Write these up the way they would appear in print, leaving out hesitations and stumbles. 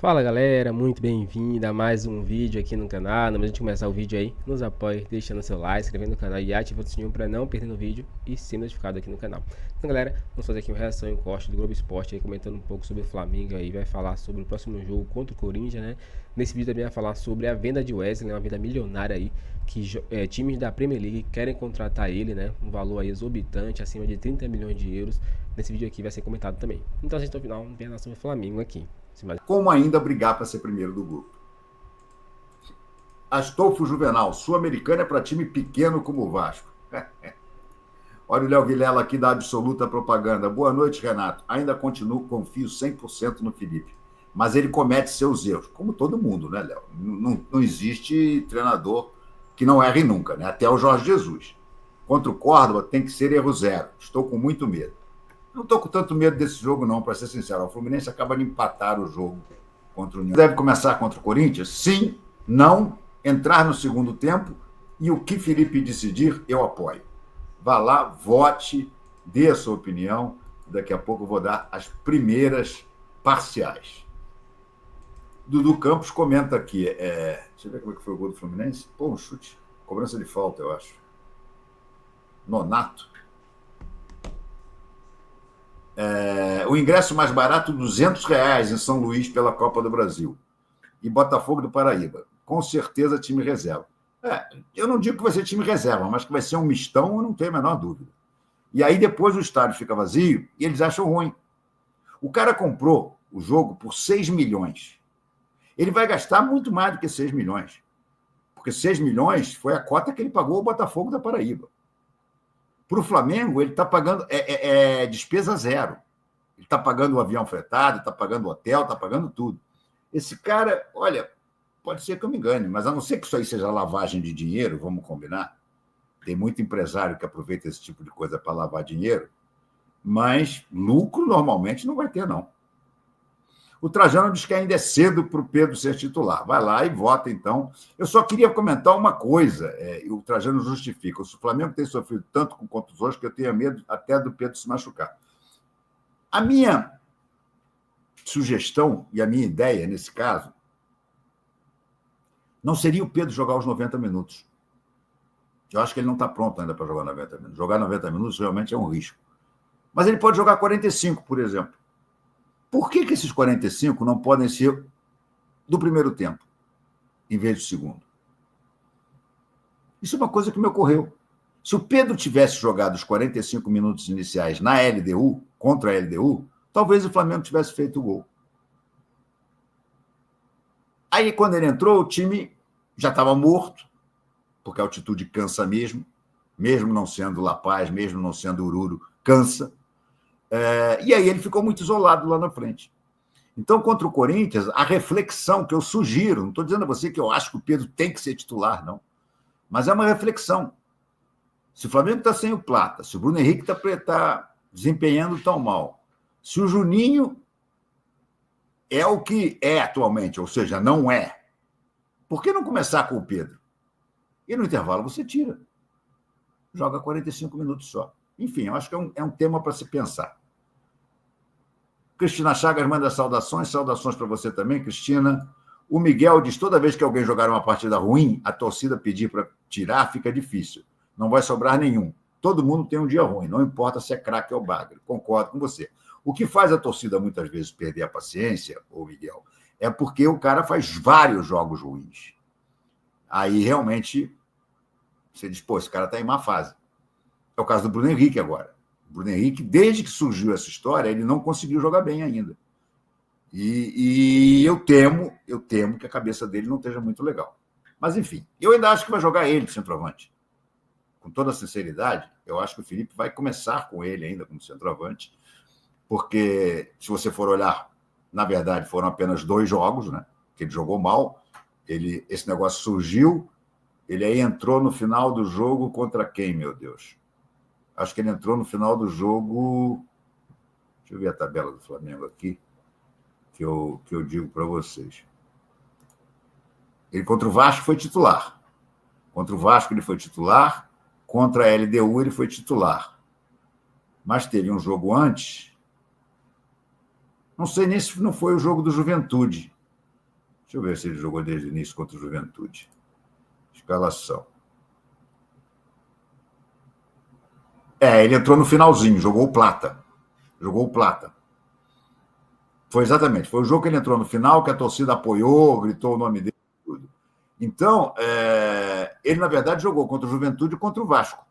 Fala galera, muito bem-vindo a mais um vídeo aqui no canal. Antes de começar o vídeo aí, nos apoie deixando seu like, se inscrevendo no canal e ativando o sininho para não perder o vídeo e ser notificado aqui no canal. Então galera, vamos fazer aqui uma reação em corte do Globo Esporte aí, comentando um pouco sobre o Flamengo aí, vai falar sobre o próximo jogo contra o Corinthians, né? Nesse vídeo também vai falar sobre a venda de Wesley, uma venda milionária aí, que times da Premier League querem contratar ele, né? Um valor aí exorbitante, acima de 30 milhões de euros. Nesse vídeo aqui vai ser comentado também. Então assista ao final, não tem nada sobre o Flamengo aqui. Como ainda brigar para ser primeiro do grupo. Astolfo Juvenal, Sul-Americana é para time pequeno como o Vasco. Olha o Léo Vilela aqui da absoluta propaganda. Boa noite, Renato. Ainda continuo, confio 100% no Felipe. Mas ele comete seus erros, como todo mundo, né, Léo? Não existe treinador que não erre nunca, né? Até o Jorge Jesus. Contra o Córdoba tem que ser erro zero. Estou com muito medo. Não estou com tanto medo desse jogo, não, para ser sincero. O Fluminense acaba de empatar o jogo contra o União. Deve começar contra o Corinthians? Sim, não, entrar no segundo tempo e o que Felipe decidir, eu apoio. Vá lá, vote, dê a sua opinião. Daqui a pouco eu vou dar as primeiras parciais. Dudu Campos comenta aqui. Deixa eu ver como é que foi o gol do Fluminense. Pô, um chute. Cobrança de falta, eu acho. Nonato. O ingresso mais barato, R$ 200 em São Luís pela Copa do Brasil. E Botafogo do Paraíba. Com certeza time reserva. Eu não digo que vai ser time reserva, mas que vai ser um mistão, eu não tenho a menor dúvida. E aí depois o estádio fica vazio e eles acham ruim. O cara comprou o jogo por 6 milhões. Ele vai gastar muito mais do que 6 milhões. Porque 6 milhões foi a cota que ele pagou ao Botafogo da Paraíba. Para o Flamengo, ele está pagando despesa zero. Ele está pagando o avião fretado, está pagando o hotel, está pagando tudo. Esse cara, olha, pode ser que eu me engane, mas a não ser que isso aí seja lavagem de dinheiro, vamos combinar. Tem muito empresário que aproveita esse tipo de coisa para lavar dinheiro, mas lucro normalmente não vai ter, não. O Trajano diz que ainda é cedo para o Pedro ser titular. Vai lá e vota, então. Eu só queria comentar uma coisa, o Trajano justifica. O Flamengo tem sofrido tanto com contusões que eu tenho medo até do Pedro se machucar. A minha sugestão e a minha ideia, nesse caso, não seria o Pedro jogar os 90 minutos. Eu acho que ele não está pronto ainda para jogar 90 minutos. Jogar 90 minutos realmente é um risco. Mas ele pode jogar 45, por exemplo. Por que esses 45 não podem ser do primeiro tempo, em vez do segundo? Isso é uma coisa que me ocorreu. Se o Pedro tivesse jogado os 45 minutos iniciais na LDU, contra a LDU, talvez o Flamengo tivesse feito o gol. Aí, quando ele entrou, o time já estava morto, porque a altitude cansa mesmo não sendo La Paz, mesmo não sendo Oruro, cansa. E aí ele ficou muito isolado lá na frente. Então, contra o Corinthians, a reflexão que eu sugiro, não estou dizendo a você que eu acho que o Pedro tem que ser titular, não, mas é uma reflexão. Se o Flamengo está sem o Plata, se o Bruno Henrique está desempenhando tão mal, se o Juninho é o que é atualmente, ou seja, não é, por que não começar com o Pedro? E no intervalo você tira. Joga 45 minutos só. Enfim, eu acho que é um tema para se pensar. Cristina Chagas manda saudações para você também, Cristina. O Miguel diz, toda vez que alguém jogar uma partida ruim, a torcida pedir para tirar, fica difícil. Não vai sobrar nenhum. Todo mundo tem um dia ruim, não importa se é craque ou bagre. Concordo com você. O que faz a torcida muitas vezes perder a paciência, ô Miguel, é porque o cara faz vários jogos ruins. Aí realmente você diz, pô, esse cara está em má fase. É o caso do Bruno Henrique agora. O Bruno Henrique, desde que surgiu essa história, ele não conseguiu jogar bem ainda. E eu temo que a cabeça dele não esteja muito legal. Mas, enfim, eu ainda acho que vai jogar ele de centroavante. Com toda a sinceridade, eu acho que o Felipe vai começar com ele ainda como centroavante, porque, se você for olhar, na verdade, foram apenas 2 jogos, né? Que ele jogou mal. Esse negócio surgiu, ele aí entrou no final do jogo contra quem, meu Deus? Acho que ele entrou no final do jogo. Deixa eu ver a tabela do Flamengo aqui, que eu digo para vocês. Ele contra o Vasco foi titular. Contra o Vasco ele foi titular. Contra a LDU ele foi titular. Mas teve um jogo antes. Não sei nem se não foi o jogo do Juventude. Deixa eu ver se ele jogou desde o início contra o Juventude. Escalação. Ele entrou no finalzinho, jogou o Plata. Foi exatamente. Foi o jogo que ele entrou no final, que a torcida apoiou, gritou o nome dele. Tudo. Então, ele, na verdade, jogou contra o Juventude e contra o Vasco.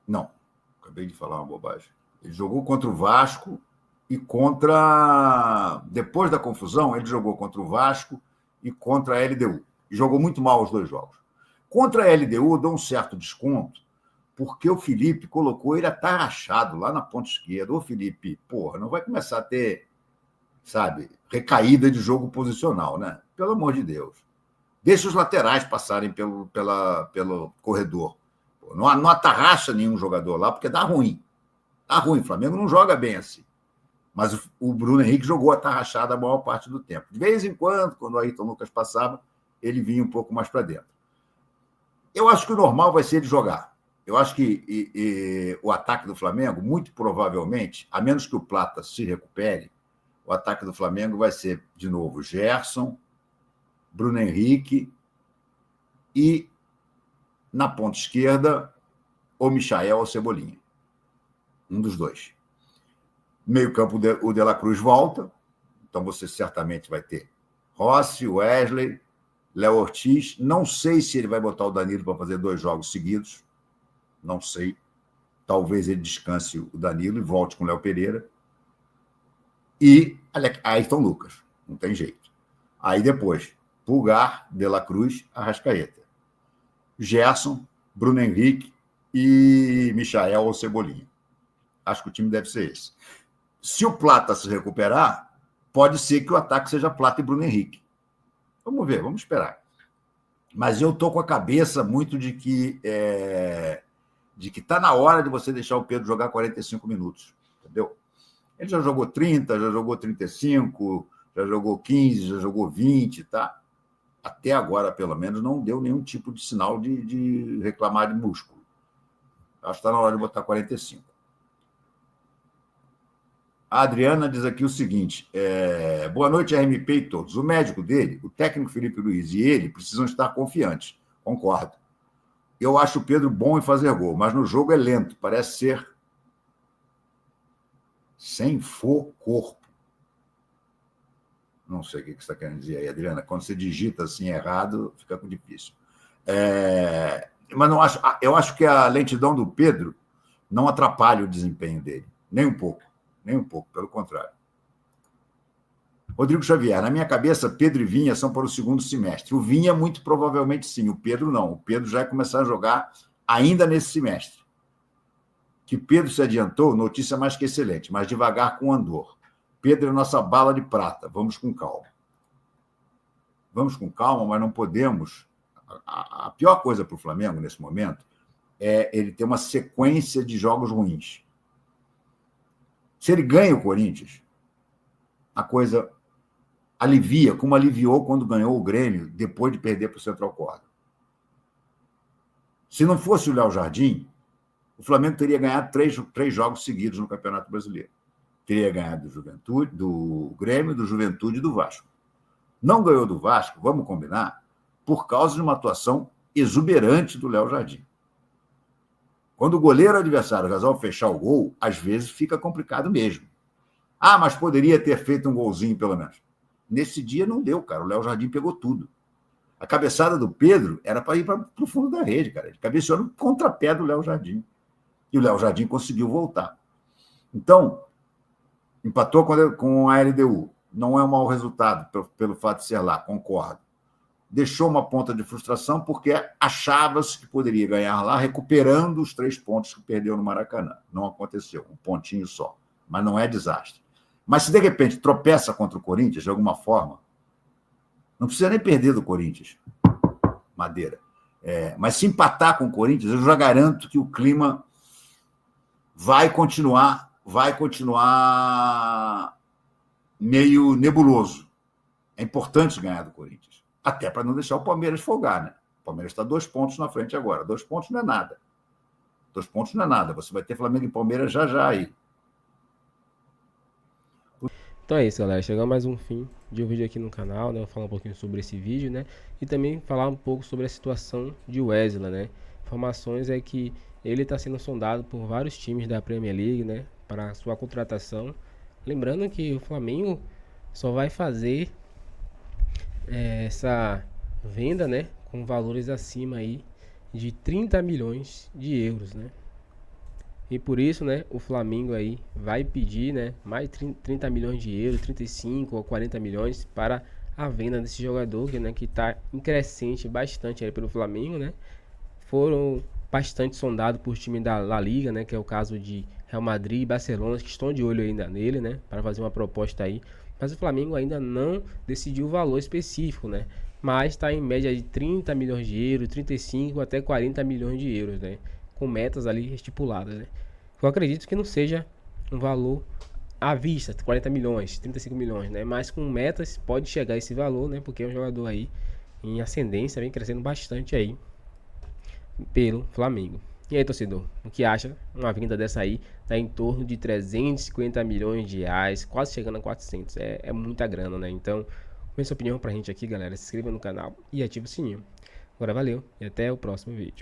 Não, acabei de falar uma bobagem. Ele jogou contra o Vasco e contra... Depois da confusão, ele jogou contra o Vasco e contra a LDU. E jogou muito mal os 2 jogos. Contra a LDU, dou um certo desconto, porque o Felipe colocou ele atarrachado lá na ponta esquerda. Ô, Felipe, porra, não vai começar a ter, sabe, recaída de jogo posicional, né? Pelo amor de Deus. Deixa os laterais passarem pelo corredor. Não atarracha nenhum jogador lá, porque dá ruim. Dá ruim, o Flamengo não joga bem assim. Mas o Bruno Henrique jogou atarrachado a maior parte do tempo. De vez em quando o Ayrton Lucas passava, ele vinha um pouco mais para dentro. Eu acho que o normal vai ser ele jogar. Eu acho que o ataque do Flamengo, muito provavelmente, a menos que o Plata se recupere, o ataque do Flamengo vai ser, de novo, Gerson, Bruno Henrique e, na ponta esquerda, ou Michael ou Cebolinha. Um dos 2. Meio campo, o De La Cruz volta, então você certamente vai ter Rossi, Wesley, Léo Ortiz. Não sei se ele vai botar o Danilo para fazer 2 jogos seguidos. Não sei. Talvez ele descanse o Danilo e volte com o Léo Pereira. E Ayrton Lucas. Não tem jeito. Aí depois, Pulgar, De La Cruz, Arrascaeta. Gerson, Bruno Henrique e Michael ou Cebolinha. Acho que o time deve ser esse. Se o Plata se recuperar, pode ser que o ataque seja Plata e Bruno Henrique. Vamos ver, vamos esperar. Mas eu estou com a cabeça muito de que está na hora de você deixar o Pedro jogar 45 minutos. Entendeu? Ele já jogou 30, já jogou 35, já jogou 15, já jogou 20, tá? Até agora, pelo menos, não deu nenhum tipo de sinal de reclamar de músculo. Acho que está na hora de botar 45. A Adriana diz aqui o seguinte: boa noite, RMP e todos. O médico dele, o técnico Felipe Luiz e ele precisam estar confiantes. Concordo. Eu acho o Pedro bom em fazer gol, mas no jogo é lento, parece ser sem corpo. Não sei o que você está querendo dizer aí, Adriana. Quando você digita assim errado, fica difícil. Mas não acho. Eu acho que a lentidão do Pedro não atrapalha o desempenho dele, nem um pouco. Nem um pouco, pelo contrário. Rodrigo Xavier, na minha cabeça, Pedro e Vinha são para o segundo semestre. O Vinha, muito provavelmente, sim. O Pedro, não. O Pedro já vai começar a jogar ainda nesse semestre. Que Pedro se adiantou, notícia mais que excelente, mas devagar com o Andor. Pedro é nossa bala de prata. Vamos com calma. Vamos com calma, mas não podemos... A pior coisa para o Flamengo, nesse momento, é ele ter uma sequência de jogos ruins. Se ele ganha o Corinthians, a coisa alivia, como aliviou quando ganhou o Grêmio, depois de perder para o Central Córdoba. Se não fosse o Léo Jardim, o Flamengo teria ganhado três jogos seguidos no Campeonato Brasileiro. Teria ganhado do Juventude, do Grêmio, do Juventude e do Vasco. Não ganhou do Vasco, vamos combinar, por causa de uma atuação exuberante do Léo Jardim. Quando o goleiro adversário resolve fechar o gol, às vezes fica complicado mesmo. Ah, mas poderia ter feito um golzinho, pelo menos. Nesse dia não deu, cara. O Léo Jardim pegou tudo. A cabeçada do Pedro era para ir para o fundo da rede, cara. Ele cabeceou no contrapé do Léo Jardim. E o Léo Jardim conseguiu voltar. Então, empatou com a LDU. Não é um mau resultado pelo fato de ser lá, concordo. Deixou uma ponta de frustração porque achava-se que poderia ganhar lá, recuperando os 3 pontos que perdeu no Maracanã. Não aconteceu, um pontinho só. Mas não é desastre. Mas se, de repente, tropeça contra o Corinthians, de alguma forma, não precisa nem perder do Corinthians, Madeira. Mas se empatar com o Corinthians, eu já garanto que o clima vai continuar meio nebuloso. É importante ganhar do Corinthians. Até para não deixar o Palmeiras folgar, né? O Palmeiras está 2 pontos na frente agora. 2 pontos não é nada. 2 pontos não é nada. Você vai ter Flamengo e Palmeiras já aí. Então é isso, galera. Chegamos a mais um fim de um vídeo aqui no canal, né? Vou falar um pouquinho sobre esse vídeo, né? E também falar um pouco sobre a situação de Wesley, né? Informações é que ele está sendo sondado por vários times da Premier League, né? Para sua contratação. Lembrando que o Flamengo só vai fazer essa venda, né? Com valores acima aí de 30 milhões de euros, né? E por isso, né, o Flamengo aí vai pedir, né, mais 30 milhões de euros, 35 ou 40 milhões para a venda desse jogador, que está em crescente bastante aí pelo Flamengo, né? Foram bastante sondados por time da La Liga, né, que é o caso de Real Madrid e Barcelona, que estão de olho ainda nele, né, para fazer uma proposta aí. Mas o Flamengo ainda não decidiu o valor específico, né? Mas está em média de 30 milhões de euros, 35 até 40 milhões de euros, né? Com metas ali estipuladas, né? Eu acredito que não seja um valor à vista, 40 milhões, 35 milhões, né? Mas com metas pode chegar a esse valor, né? Porque é um jogador aí em ascendência, vem crescendo bastante aí pelo Flamengo. E aí, torcedor, o que acha? Uma vinda dessa aí tá em torno de 350 milhões de reais, quase chegando a 400. É muita grana, né? Então, põe sua opinião pra gente aqui, galera. Se inscreva no canal e ative o sininho. Agora valeu e até o próximo vídeo.